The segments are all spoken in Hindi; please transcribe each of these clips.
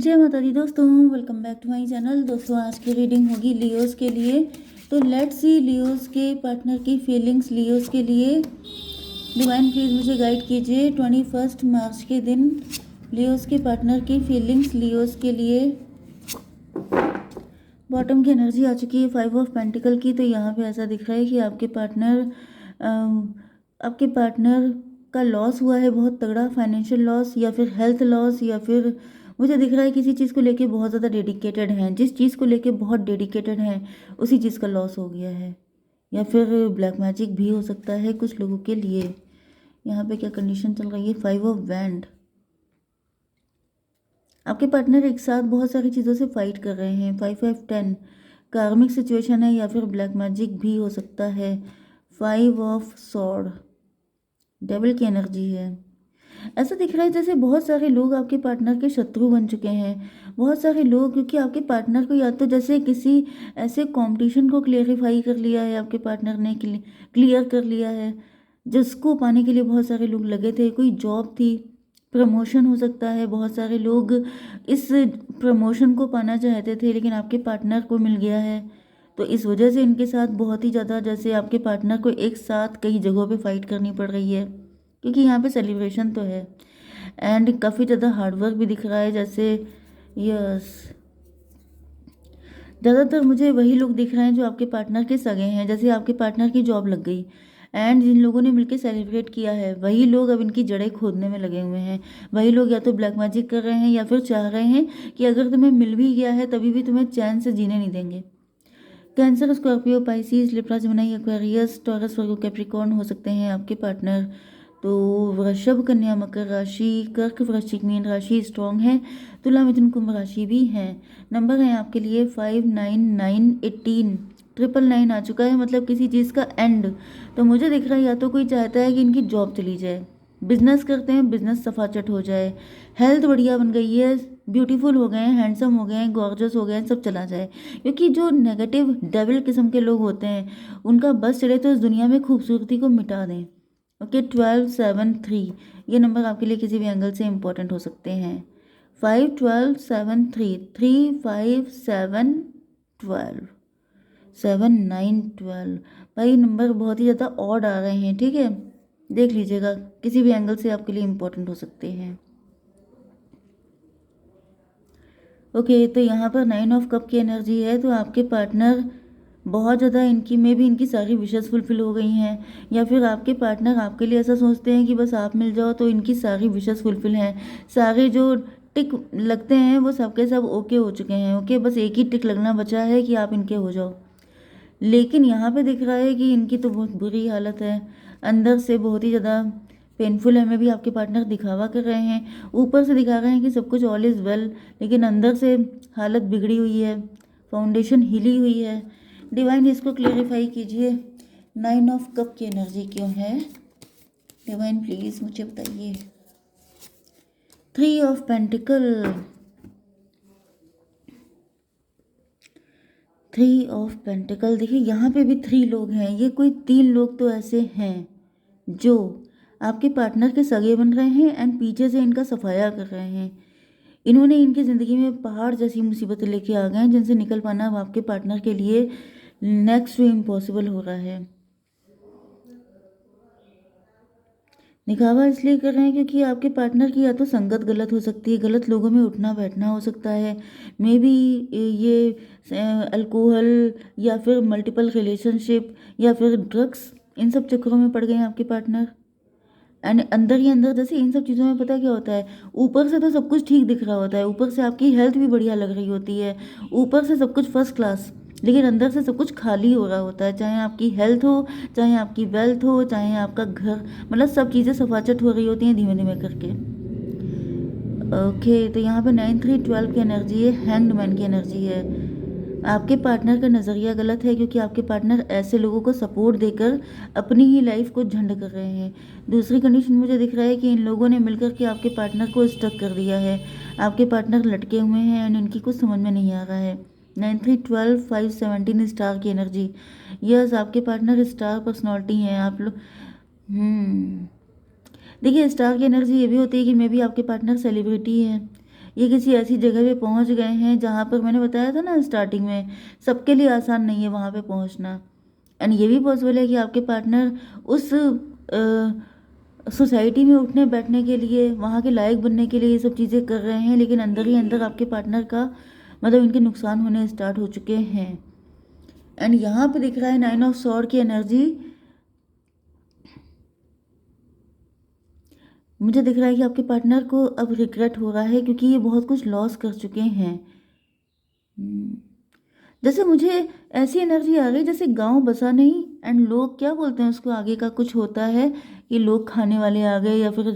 जय माता दी दोस्तों, welcome back to my channel. दोस्तों आज की रीडिंग होगी लियोस के लिए। तो लेट्स सी लियोस के पार्टनर की फीलिंग्स लियोस के लिए। डिवाइन प्लीज़ मुझे गाइड कीजिए 21 मार्च के दिन लियोस के पार्टनर की फीलिंग्स लियोस के लिए। बॉटम की एनर्जी आ चुकी है 5 ऑफ पेंटिकल की। तो यहाँ पे ऐसा दिख रहा है कि आपके पार्टनर का लॉस हुआ है, बहुत तगड़ा फाइनेंशियल लॉस या फिर हेल्थ लॉस, या फिर मुझे दिख रहा है किसी चीज़ को लेके बहुत ज़्यादा डेडिकेटेड हैं। जिस चीज़ को लेके बहुत डेडिकेटेड हैं उसी चीज़ का लॉस हो गया है, या फिर ब्लैक मैजिक भी हो सकता है कुछ लोगों के लिए। यहाँ पे क्या कंडीशन चल रही है? 5 ऑफ वैंड। आपके पार्टनर एक साथ बहुत सारी चीज़ों से फाइट कर रहे हैं। 5 ऑफ 10 कार्मिक सिचुएशन है या फिर ब्लैक मैजिक भी हो सकता है। 5 ऑफ सॉर्ड डेविल की एनर्जी है। ऐसा दिख रहा है जैसे बहुत सारे लोग आपके पार्टनर के शत्रु बन चुके हैं। बहुत सारे लोग, क्योंकि आपके पार्टनर को या तो जैसे किसी ऐसे कंपटीशन को क्लियरिफाई कर लिया है, आपके पार्टनर ने क्लियर कर लिया है जिसको पाने के लिए बहुत सारे लोग लगे थे। कोई जॉब थी, प्रमोशन हो सकता है। बहुत सारे लोग इस प्रमोशन को पाना चाहते थे लेकिन आपके पार्टनर को मिल गया है। तो इस वजह से इनके साथ बहुत ही ज़्यादा, जैसे आपके पार्टनर को एक साथ कई जगहों पे फाइट करनी पड़ रही है, क्योंकि यहाँ पे सेलिब्रेशन तो है। एंड काफ़ी ज़्यादा हार्डवर्क भी दिख रहा है जैसे। यस, ज़्यादातर मुझे वही लोग दिख रहे हैं जो आपके पार्टनर के सगे हैं। जैसे आपके पार्टनर की जॉब लग गई एंड जिन लोगों ने मिलकर सेलिब्रेट किया है, वही लोग अब इनकी जड़ें खोदने में लगे हुए हैं। वही लोग या तो ब्लैक मैजिक कर रहे हैं या फिर चाह रहे हैं कि अगर तुम्हें मिल भी गया है तभी भी तुम्हें चैन से जीने नहीं देंगे। Cancer, Scorpio, Pisces, Libra, Gemini, Aquarius, Taurus, Virgo, Capricorn हो सकते हैं आपके पार्टनर। तो वृषभ, कन्या, मकर राशि, कर्क, वृश्चिक, मीन राशि स्ट्रॉन्ग है। तुला, मिथुन, कुंभ राशि भी है। नंबर है आपके लिए 5, 9, 9, 18। 999 आ चुका है, मतलब किसी चीज़ का एंड। तो मुझे दिख रहा है या तो कोई चाहता है कि इनकी जॉब चली जाए, बिजनेस करते हैं, बिजनेस सफाचट हो जाए, हेल्थ बढ़िया बन गई है, ब्यूटीफुल हो गए हैं, हैंडसम हो गए हैं, गॉर्जस हो गए हैं, सब चला जाए। क्योंकि जो नेगेटिव डेविल किस्म के लोग होते हैं उनका बस चले तो इस दुनिया में खूबसूरती को मिटा दें। ओके, 12, 7, 3 ये नंबर आपके लिए किसी भी एंगल से इंपॉर्टेंट हो सकते हैं। 5, 12, 7, 3, 3, 5, 7, 12, 7, 9, 12। भाई नंबर बहुत ही ज़्यादा ऑड आ रहे हैं, ठीक है, देख लीजिएगा, किसी भी एंगल से आपके लिए इंपॉर्टेंट हो सकते हैं। ओके, तो यहाँ पर 9 ऑफ कप की एनर्जी है। तो आपके पार्टनर बहुत ज़्यादा, इनकी में भी इनकी सारी विशेस फुलफिल हो गई हैं, या फिर आपके पार्टनर आपके लिए ऐसा सोचते हैं कि बस आप मिल जाओ तो इनकी सारी विशेस फुलफिल हैं। सारे जो टिक लगते हैं वो सबके सब ओके हो चुके हैं। ओके, बस एक ही टिक लगना बचा है कि आप इनके हो जाओ। लेकिन यहाँ पे दिख रहा है कि इनकी तो बहुत बुरी हालत है, अंदर से बहुत ही ज़्यादा पेनफुल है। में भी आपके पार्टनर दिखावा कर रहे हैं, ऊपर से दिखा रहे हैं कि सब कुछ ऑल इज़ वेल, लेकिन अंदर से हालत बिगड़ी हुई है, फाउंडेशन हिली हुई है। डिवाइन इसको क्लेरिफाई कीजिए, 9 ऑफ कप की एनर्जी क्यों है? डिवाइन प्लीज़ मुझे बताइए। 3 ऑफ पेंटिकल, 3 ऑफ पेंटिकल। देखिए यहाँ पे भी 3 लोग हैं। ये कोई 3 लोग तो ऐसे हैं जो आपके पार्टनर के सगे बन रहे हैं एंड पीछे से इनका सफाया कर रहे हैं। इन्होंने इनकी ज़िंदगी में पहाड़ जैसी मुसीबतें लेके आ गए हैं जिनसे निकल पाना अब आपके पार्टनर के लिए नेक्स्ट टू इम्पॉसिबल हो रहा है। दिखावा इसलिए कर रहे हैं क्योंकि आपके पार्टनर की या तो संगत गलत हो सकती है, गलत लोगों में उठना बैठना हो सकता है। मे बी ये अल्कोहल या फिर मल्टीपल रिलेशनशिप या फिर ड्रग्स, इन सब चक्करों में पड़ गए हैं आपके पार्टनर। एंड अंदर ही अंदर जैसे इन सब चीज़ों में पता क्या होता है, ऊपर से तो सब कुछ ठीक दिख रहा होता है, ऊपर से आपकी हेल्थ भी बढ़िया लग रही होती है, ऊपर से सब कुछ फर्स्ट क्लास, लेकिन अंदर से सब कुछ खाली हो रहा होता है। चाहे आपकी हेल्थ हो, चाहे आपकी वेल्थ हो, चाहे आपका घर, मतलब सब चीज़ें सफाचट हो रही होती हैं धीमे धीमे करके। ओके, तो यहाँ पे 9, 3, 12 की एनर्जी है, हैंग्ड मैन की एनर्जी है। आपके पार्टनर का नज़रिया गलत है क्योंकि आपके पार्टनर ऐसे लोगों को सपोर्ट देकर अपनी ही लाइफ को झंड कर रहे हैं। दूसरी कंडीशन मुझे दिख रहा है कि इन लोगों ने मिलकर के आपके पार्टनर को स्टक कर दिया है। आपके पार्टनर लटके हुए हैं एंड इनकी कुछ समझ में नहीं आ रहा है। 9, 3, 12, 5, 17 स्टार की एनर्जी। यस, आपके पार्टनर स्टार पर्सनैलिटी हैं आप लोग। देखिए, स्टार की एनर्जी ये भी होती है कि मे बी आपके पार्टनर सेलिब्रिटी हैं, ये किसी ऐसी जगह पे पहुंच गए हैं जहां पर मैंने बताया था ना स्टार्टिंग में, सबके लिए आसान नहीं है वहां पे पहुंचना। एंड ये भी पॉसिबल है कि आपके पार्टनर उस सोसाइटी में उठने बैठने के लिए, वहाँ के लायक बनने के लिए ये सब चीज़ें कर रहे हैं, लेकिन अंदर ही अंदर आपके पार्टनर का मतलब इनके नुकसान होने स्टार्ट हो चुके हैं। एंड यहाँ पे दिख रहा है 9 ऑफ स्वॉर्ड की एनर्जी। मुझे दिख रहा है कि आपके पार्टनर को अब रिग्रेट हो रहा है क्योंकि ये बहुत कुछ लॉस कर चुके हैं। हम्म, जैसे मुझे ऐसी एनर्जी आ गई जैसे गांव बसा नहीं, एंड लोग क्या बोलते हैं उसको, आगे का कुछ होता है कि लोग खाने वाले आ गए या फिर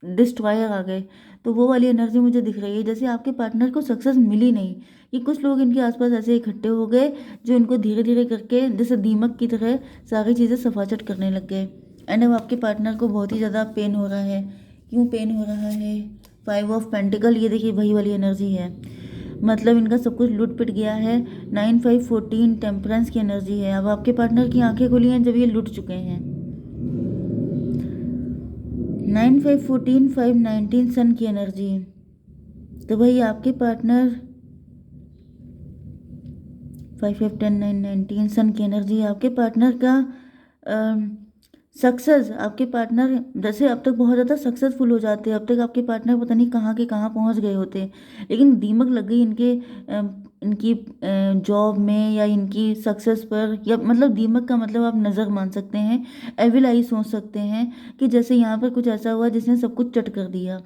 डिस्ट्रॉयर आ गए। तो वो वाली एनर्जी मुझे दिख रही है, जैसे आपके पार्टनर को सक्सेस मिली नहीं, कि कुछ लोग इनके आसपास ऐसे इकट्ठे हो गए जो इनको धीरे धीरे करके जैसे दीमक की तरह सारी चीज़ें सफाचट करने लग गए। एंड अब आपके पार्टनर को बहुत ही ज़्यादा पेन हो रहा है। क्यों पेन हो रहा है? 5 ऑफ पेंटिकल, ये देखिए वही वाली एनर्जी है, मतलब इनका सब कुछ लूट पिट गया है। 9 5 14 टेम्परेंस की एनर्जी है। अब आपके पार्टनर की आंखें खुली हैं जब ये लूट चुके हैं। 9 5 14 5 19 सन की एनर्जी। तो भाई आपके पार्टनर 5 5 10 9 19 सन की एनर्जी, आपके पार्टनर का सक्सेस, आपके पार्टनर जैसे अब तक बहुत ज़्यादा सक्सेसफुल हो जाते, अब तक आपके पार्टनर पता नहीं कहाँ के कहाँ पहुँच गए होते, लेकिन दीमक लग गई इनके इनकी जॉब में या इनकी सक्सेस पर, या मतलब दीमक का मतलब आप नज़र मान सकते हैं, एविल आई सोच सकते हैं कि जैसे यहाँ पर कुछ ऐसा हुआ जिसने सब कुछ चट कर दिया।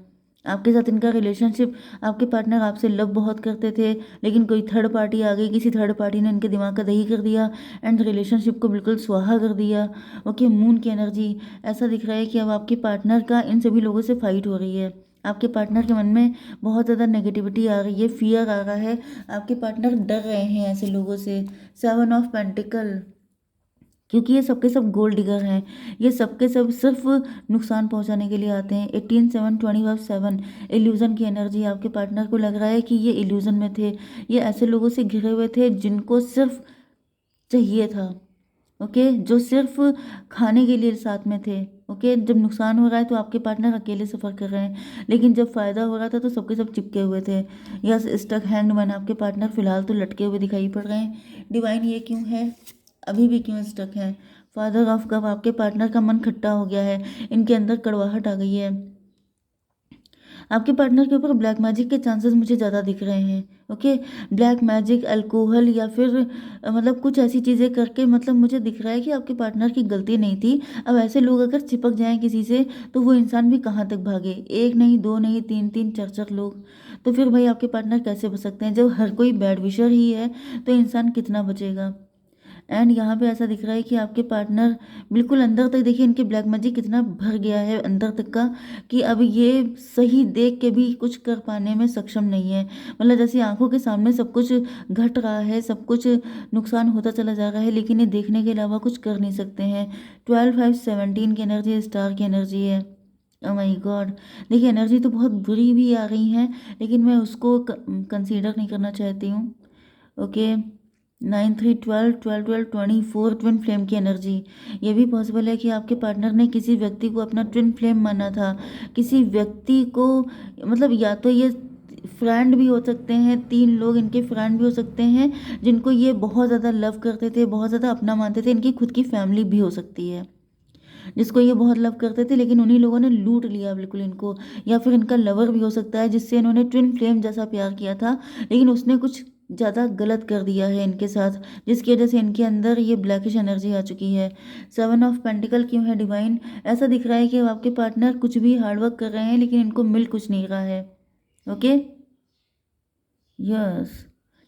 आपके साथ इनका रिलेशनशिप, आपके पार्टनर आपसे लव बहुत करते थे, लेकिन कोई थर्ड पार्टी आ गई, किसी थर्ड पार्टी ने इनके दिमाग का दही कर दिया एंड रिलेशनशिप को बिल्कुल स्वाहा कर दिया। ओके, मून की एनर्जी। ऐसा दिख रहा है कि अब आपके पार्टनर का इन सभी लोगों से फाइट हो रही है। आपके पार्टनर के मन में बहुत ज़्यादा नेगेटिविटी आ रही है, फियर आ रहा है, आपके पार्टनर डर रहे हैं ऐसे लोगों से। 7 ऑफ पेंटिकल, क्योंकि ये सबके सब गोल्ड डिगर हैं, ये सबके सब सिर्फ नुकसान पहुंचाने के लिए आते हैं। 18 7 25 7 इल्यूजन की एनर्जी। आपके पार्टनर को लग रहा है कि ये इल्यूजन में थे, ये ऐसे लोगों से घिरे हुए थे जिनको सिर्फ चाहिए था, ओके, जो सिर्फ खाने के लिए साथ में थे। ओके, जब नुकसान हो रहा है तो आपके पार्टनर अकेले सफ़र कर रहे हैं, लेकिन जब फ़ायदा हो रहा था तो सबके सब चिपके हुए थे। यस, स्टक हैंग्ड मैन, आपके पार्टनर फिलहाल तो लटके हुए दिखाई पड़ रहे हैं। डिवाइन, ये क्यों है? अभी भी क्यों स्टक है? फादर ऑफ कप, आपके पार्टनर का मन खट्टा हो गया है, इनके अंदर कड़वाहट आ गई है। आपके पार्टनर के ऊपर ब्लैक मैजिक के चांसेस मुझे ज़्यादा दिख रहे हैं। ओके, ब्लैक मैजिक, अल्कोहल या फिर मतलब कुछ ऐसी चीज़ें करके, मतलब मुझे दिख रहा है कि आपके पार्टनर की गलती नहीं थी। अब ऐसे लोग अगर चिपक जाएं किसी से तो वो इंसान भी कहाँ तक भागे, एक नहीं, दो नहीं, तीन तीन, चार चार लोग, तो फिर भाई आपके पार्टनर कैसे बच सकते हैं? जब हर कोई बैड विशर ही है तो इंसान कितना बचेगा? एंड यहाँ पे ऐसा दिख रहा है कि आपके पार्टनर बिल्कुल अंदर तक, देखिए इनके ब्लैक मैजिक कितना भर गया है अंदर तक का, कि अब ये सही देख के भी कुछ कर पाने में सक्षम नहीं है। मतलब जैसे आंखों के सामने सब कुछ घट रहा है, सब कुछ नुकसान होता चला जा रहा है, लेकिन ये देखने के अलावा कुछ कर नहीं सकते हैं। 12 5 17 की एनर्जी, स्टार की एनर्जी है। ओ माय गॉड, देखिए एनर्जी तो बहुत बुरी भी आ रही हैं, लेकिन मैं उसको कंसीडर नहीं करना चाहती हूँ। ओके, 9 3 12 12 12 24 ट्विन फ्लेम की एनर्जी। ये भी पॉसिबल है कि आपके पार्टनर ने किसी व्यक्ति को अपना ट्विन फ्लेम माना था, किसी व्यक्ति को, मतलब या तो ये फ्रेंड भी हो सकते हैं, 3 लोग इनके फ्रेंड भी हो सकते हैं जिनको ये बहुत ज़्यादा लव करते थे, बहुत ज़्यादा अपना मानते थे। इनकी खुद की फैमिली भी हो सकती है जिसको ये बहुत लव करते थे, लेकिन उन्हीं लोगों ने लूट लिया बिल्कुल इनको। या फिर इनका लवर भी हो सकता है जिससे इन्होंने ट्विन फ्लेम जैसा प्यार किया था, लेकिन उसने कुछ ज़्यादा गलत कर दिया है इनके साथ, जिसकी वजह से इनके अंदर ये ब्लैकिश एनर्जी आ चुकी है। 7 ऑफ पेंटिकल क्यों है डिवाइन? ऐसा दिख रहा है कि आपके पार्टनर कुछ भी हार्डवर्क कर रहे हैं लेकिन इनको मिल कुछ नहीं रहा है। ओके, यस,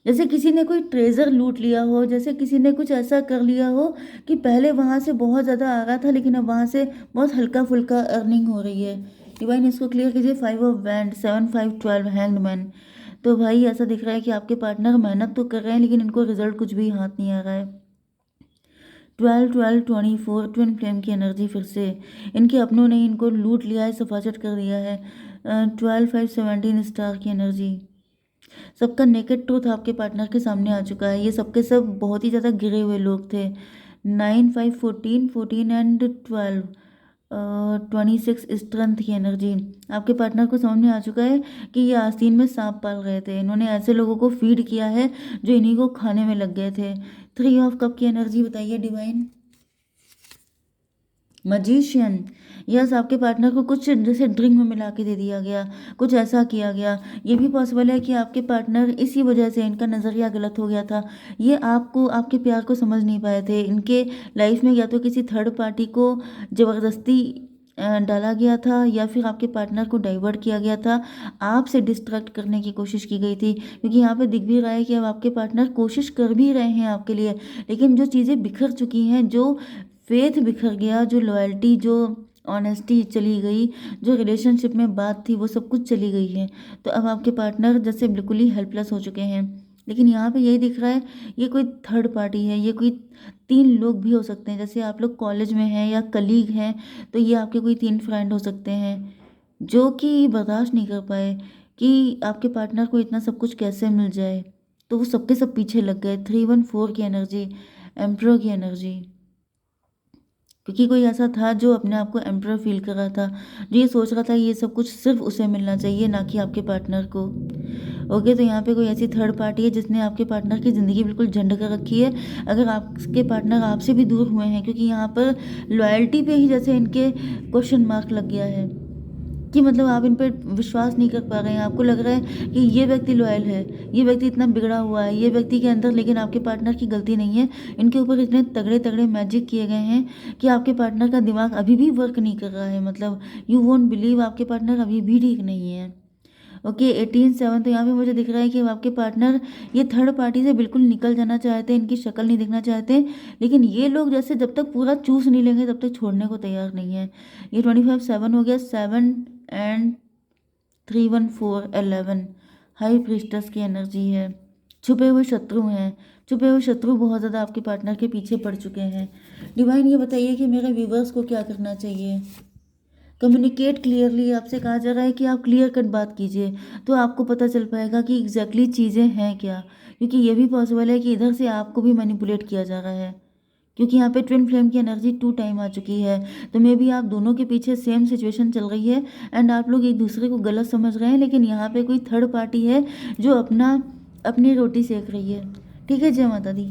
जैसे किसी ने कोई ट्रेजर लूट लिया हो, जैसे किसी ने कुछ ऐसा कर लिया हो कि पहले वहां से बहुत ज़्यादा आ रहा था लेकिन अब वहां से बहुत हल्का फुल्का अर्निंग हो रही है। डिवाइन, इसको क्लियर कीजिए। 5 ऑफ वैंड, 7 5 12 हैंग्ड मैन। तो भाई ऐसा दिख रहा है कि आपके पार्टनर मेहनत तो कर रहे हैं लेकिन इनको रिजल्ट कुछ भी हाथ नहीं आ रहा है। 12 12 24 ट्विन फ्लेम की एनर्जी फिर से, इनके अपनों ने इनको लूट लिया है, सफाचट कर दिया है। 12 5 17 स्टार की एनर्जी। सबका नेकेड ट्रूथ आपके पार्टनर के सामने आ चुका है, ये सबके सब बहुत ही ज़्यादा गिरे हुए लोग थे। 9 5 14 14 एंड 12, 26 स्ट्रेंथ की एनर्जी। आपके पार्टनर को समझ में आ चुका है कि ये आस्तीन में सांप पाल रहे थे, इन्होंने ऐसे लोगों को फीड किया है जो इन्हीं को खाने में लग गए थे। 3 ऑफ कप की एनर्जी बताइए डिवाइन। मजिशियन। यस, आपके पार्टनर को कुछ जैसे ड्रिंक में मिला के दे दिया गया, कुछ ऐसा किया गया। ये भी पॉसिबल है कि आपके पार्टनर इसी वजह से इनका नज़रिया गलत हो गया था, ये आपको आपके प्यार को समझ नहीं पाए थे। इनके लाइफ में या तो किसी थर्ड पार्टी को ज़बरदस्ती डाला गया था या फिर आपके पार्टनर को डाइवर्ट किया गया था, आपसे डिस्ट्रैक्ट करने की कोशिश की गई थी। क्योंकि यहाँ पे दिख भी रहा है कि अब आपके पार्टनर कोशिश कर भी रहे हैं आपके लिए, लेकिन जो चीज़ें बिखर चुकी हैं, जो फेथ बिखर गया, जो लॉयल्टी, जो ऑनेस्टी चली गई, जो रिलेशनशिप में बात थी, वो सब कुछ चली गई है। तो अब आपके पार्टनर जैसे बिल्कुल ही हेल्पलेस हो चुके हैं। लेकिन यहाँ पे यही दिख रहा है, ये कोई थर्ड पार्टी है, ये कोई 3 लोग भी हो सकते हैं। जैसे आप लोग कॉलेज में हैं या कलीग हैं, तो ये आपके कोई 3 फ्रेंड हो सकते हैं जो कि बर्दाश्त नहीं कर पाए कि आपके पार्टनर को इतना सब कुछ कैसे मिल जाए, तो वो सबके सब पीछे लग गए। 314 की एनर्जी, एम्परर की एनर्जी। क्योंकि कोई ऐसा था जो अपने आप को एम्परर फील कर रहा था, जो ये सोच रहा था ये सब कुछ सिर्फ उसे मिलना चाहिए, ना कि आपके पार्टनर को। ओके, तो यहाँ पे कोई ऐसी थर्ड पार्टी है जिसने आपके पार्टनर की ज़िंदगी बिल्कुल झंड कर रखी है। अगर आपके पार्टनर आपसे भी दूर हुए हैं, क्योंकि यहाँ पर लॉयल्टी पे ही जैसे इनके क्वेश्चन मार्क लग गया है कि मतलब आप इन पर विश्वास नहीं कर पा रहे हैं। आपको लग रहा है कि ये व्यक्ति लॉयल है, ये व्यक्ति इतना बिगड़ा हुआ है, ये व्यक्ति के अंदर, लेकिन आपके पार्टनर की गलती नहीं है। इनके ऊपर इतने तगड़े तगड़े मैजिक किए गए हैं कि आपके पार्टनर का दिमाग अभी भी वर्क नहीं कर रहा है। मतलब यू वोंट बिलीव, आपके पार्टनर अभी भी ठीक नहीं है। ओके, 18/7। तो यहाँ पे मुझे दिख रहा है कि आपके पार्टनर ये थर्ड पार्टी से बिल्कुल निकल जाना चाहते हैं, इनकी शक्ल नहीं देखना चाहते, लेकिन ये लोग जैसे जब तक पूरा चूस नहीं लेंगे तब तक छोड़ने को तैयार नहीं है। ये 25/7 हो गया। 7 एंड 314 11 हाई प्रीस्टस की एनर्जी है। छुपे हुए शत्रु हैं, छुपे हुए शत्रु बहुत ज़्यादा आपके पार्टनर के पीछे पड़ चुके हैं। डिवाइन ये बताइए कि मेरे व्यूवर्स को क्या करना चाहिए। कम्युनिकेट क्लियरली, आपसे कहा जा रहा है कि आप क्लियर कट बात कीजिए, तो आपको पता चल पाएगा कि एग्जैक्टली चीज़ें हैं क्या। क्योंकि ये भी पॉसिबल है कि इधर से आपको भी मैनिपुलेट किया जा रहा है, क्योंकि यहाँ पे ट्विन फ्लेम की एनर्जी 2 टाइम आ चुकी है। तो मे बी आप दोनों के पीछे सेम सिचुएशन चल रही है एंड आप लोग एक दूसरे को गलत समझ रहे हैं, लेकिन यहाँ पे कोई थर्ड पार्टी है जो अपनी रोटी सेक रही है। ठीक है, जय माता दी।